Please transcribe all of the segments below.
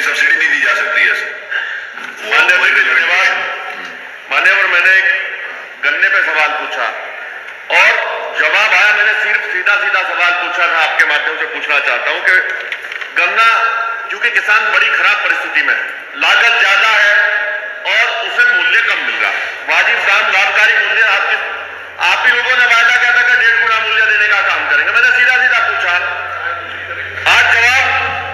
Subsidy नहीं दी जा सकती है। मान्यवर, मैंने एक गन्ने पे सवाल पूछा और जवाब आया। मैंने सिर्फ सीधा सवाल पूछा था, आपके माध्यम से पूछना चाहता हूं कि गन्ना, क्योंकि किसान बड़ी खराब परिस्थिति में है, लागत ज्यादा है और उसे मूल्य कम मिल रहा है, वाजिब दाम लाभकारी मूल्य आप ही लोगों ने वायदा किया था कि 1.5 गुना मूल्य देने का काम करेंगे। मैंने सीधा पूछा, आज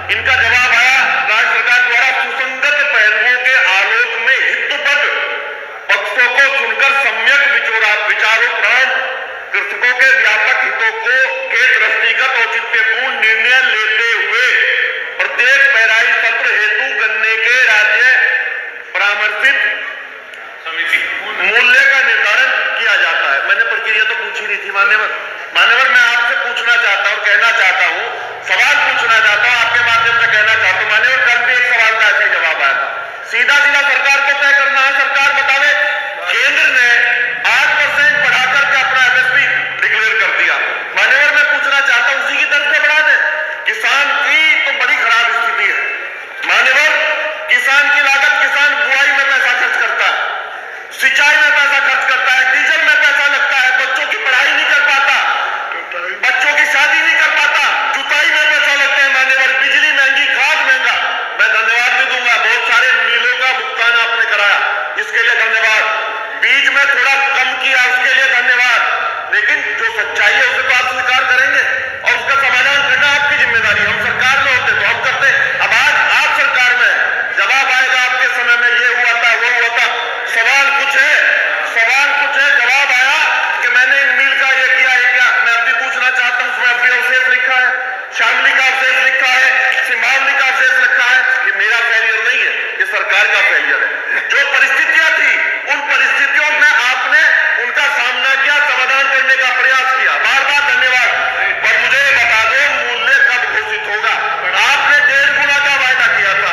इनका जवाब आया राज्य सरकार द्वारा सुसंगत पहलुओं के आलोक में हितबद्ध पक्षों को सुनकर सम्यक विचारोपरांत कृषकों के व्यापक हितों के दृष्टिगत औचित्यपूर्ण निर्णय लेते हुए प्रत्येक पेराई सत्र हेतु गन्ने के राज्य परामर्शित समिति मूल्य का निर्धारण किया जाता है। मैंने प्रक्रिया तो पूछी नहीं थी मान्यवर। मैं आपसे पूछना चाहता हूं, कहना चाहता हूं, सवाल पूछना चाहता हूं, आपके माध्यम से कहना चाहता हूं मान्यवर, कल भी एक सवाल का ऐसे जवाब आया था। सीधा सरकार को तय करना है, सरकार बतावे। केंद्र ने 8% बढ़ाकर के अपना एमएसपी डिक्लेयर कर दिया। मान्यवर, मैं पूछना चाहता हूं उसी की तरफ से बढ़ा दें। किसान की तो बड़ी खराब स्थिति है मान्यवर। किसान की लागत, किसान बुआई में पैसा खर्च करता है, सिंचाई में पैसा खर्च करता है, डीजल में पैसा लगता है, बच्चों की पढ़ाई नहीं कर पाता, बच्चों की शादी नहीं कर पाता, जुताई में पैसा लगता है मान्यवर, बिजली महंगी, खाद महंगा। मैं धन्यवाद भी दूंगा, बहुत सारे मिलों का भुगतान आपने कराया, इसके लिए धन्यवाद। बीज में थोड़ा कम किया, उसके लिए धन्यवाद। लेकिन जो सच्चाई है उसे तो आप स्वीकार करेंगे और उसका समाधान करना आपकी जिम्मेदारी। हम सरकार में होते तो हम करते। अब आज आप सरकार में, जवाब आएगा आपके समय में, ये हुआ था, वो हुआ था। सवाल कुछ है, जवाब आया कि मैंने इन मिल का ये किया, मैं अब भी पूछना चाहता हूं, उसमें अब भी अवशेष लिखा है, शामली का अवशेष लिखा है, सिमावली का अवशेष लिखा है। ये मेरा फेलियर नहीं है, ये सरकार का फेलियर है। जो परिस्थितियां थी उन परिस्थितियों में आपने उनका सामना किया, समाधान करने का प्रयास किया, बार धन्यवाद। पर मुझे बता दो मूल्य कब घोषित होगा? आपने 1.5 गुना का वायदा किया था,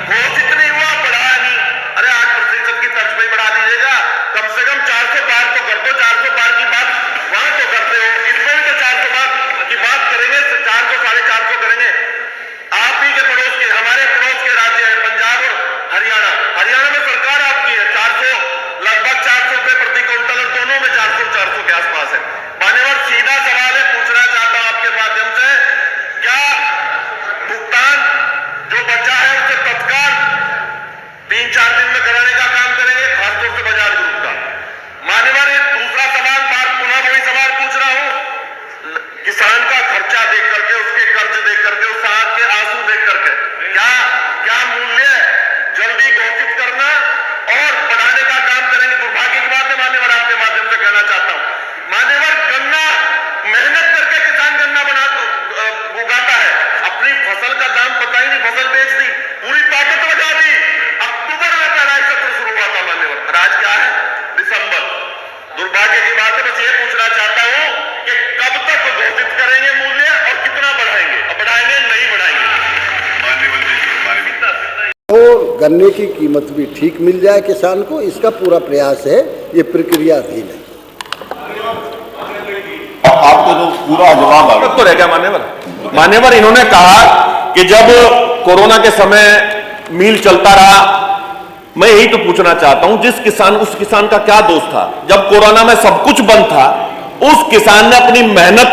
घोषित नहीं हुआ, बढ़ाया नहीं। अरे 8% की तर्ज पे बढ़ा दीजिएगा, कम से कम 400 पार तो कर दो। 400 पार की बात वहां तो करते हो, इसमें भी तो 400 पार की बात करेंगे, 400 साढ़े 400 करेंगे। आप ही के पड़ोस के, हमारे पड़ोस के राज्य है पंजाब और हरियाणा में सरकार आपकी है, 400 लगभग 400 रुपए प्रति क्विंटल, और दोनों में 400 के आसपास है। मान्यवर, सीधा सवाल है, पूछना चाहता हूं आपके माध्यम से, क्या भुगतान जो बचा है उसे तत्काल 3-4 दिन में कराने का काम करेंगे, खासतौर से बजाज ग्रुप का? मान्यवर, एक दूसरा सवाल, पुनः वही सवाल पूछ रहा हूं, किसान का खर्चा देख करके, उसके कर्ज देख करके, उस आंख के आंसू देख करके, क्या मूल्य जल्दी घोषित करना और बढ़ाने का काम करेंगे? दुर्भाग्य की बात है मान्यवर, आपके माध्यम से कहना चाहता हूं मान्यवर, गन्ना मेहनत करके किसान गन्ना उगाता है, अपनी फसल का दाम पता ही नहीं, फसल बेच दी, पूरी ताकत लगा दी। अक्टूबर में पेराई सत्र शुरू हुआ था मान्यवर, आज क्या है? दिसंबर। दुर्भाग्य की बात है। बस ये पूछना चाहता हूं कि कब तक घोषित करेंगे मूल्य और कितना बढ़ाएंगे, और बढ़ाएंगे नहीं बढ़ाएंगे? और गन्ने की कीमत भी ठीक मिल जाए किसान को, इसका पूरा प्रयास है, ये प्रक्रियाधीन है। आपको तो पूरा जवाब आ तो रह गया मान्यवर, इन्होंने कहा कि जब कोरोना के समय मील चलता रहा, मैं यही तो पूछना चाहता हूं, उस किसान का क्या दोष था? जब कोरोना में सब कुछ बंद था, उस किसान ने अपनी मेहनत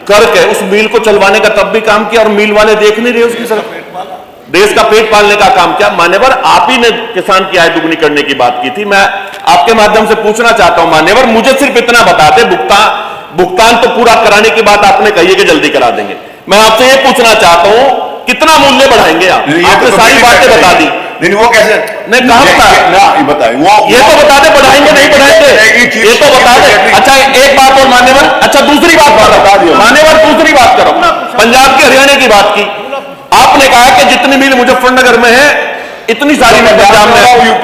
करके उस मील को चलवाने का तब भी काम किया, और मील वाले देख नहीं रहे उसकी तरफ, देश का पेट पालने का काम किया। मान्यवर, आप ही ने किसान की आय दुगनी करने की बात की थी। मैं आपके माध्यम से पूछना चाहता हूं मान्यवर, मुझे सिर्फ इतना बता दे, भुगतान तो पूरा कराने की बात आपने कही है कि जल्दी करा देंगे। मैं आपसे ये पूछना चाहता हूं, कितना मूल्य बढ़ाएंगे आप? आपने सारी बातें बता दी। नहीं, वो कैसे नहीं, कहा बताए, ये तो बता दे, बढ़ाएंगे नहीं बढ़ाएंगे, ये तो बता दे। अच्छा, एक बात और मान्यवर, अच्छा दूसरी बात बता दियो मान्यवर, दूसरी बात करो। पंजाब के हरियाणा की बात की आपने, कहा कि जितनी मिल मुजफ्फरनगर में है इतनी सारी में पंजाब में।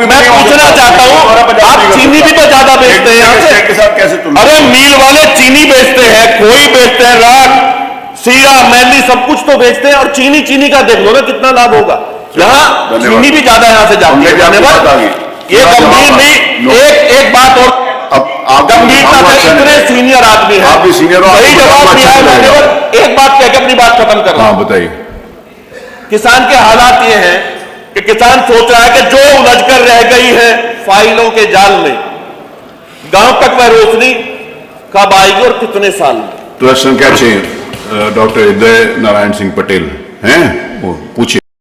मैं पूछना चाहता हूं, आप चीनी भी तो ज्यादा बेचते हैं यहाँ से। अरे मील वाले चीनी बेचते हैं, खोई बेचते हैं, राख, सीरा, मैली सब कुछ तो बेचते हैं, और चीनी का देख लो ना कितना लाभ होगा। यहाँ चीनी भी ज्यादा यहाँ से जाती है। ये गंभीर भी एक बात और, गंभीरता से इतने सीनियर आदमी है, आप भी सीनियर, सही जवाब दिया है मान्यवर। एक बात कह के अपनी बात खत्म कर रहा हूं। बताइए। किसान के हालात ये हैं कि किसान सोच रहा है कि जो उलझ कर रह गई है फाइलों के जाल में, गांव तक वह रोशनी कब आएगी और कितने साल में। प्रश्न क्या चाहिए डॉक्टर हृदय नारायण सिंह पटेल हैं, वो पूछिए।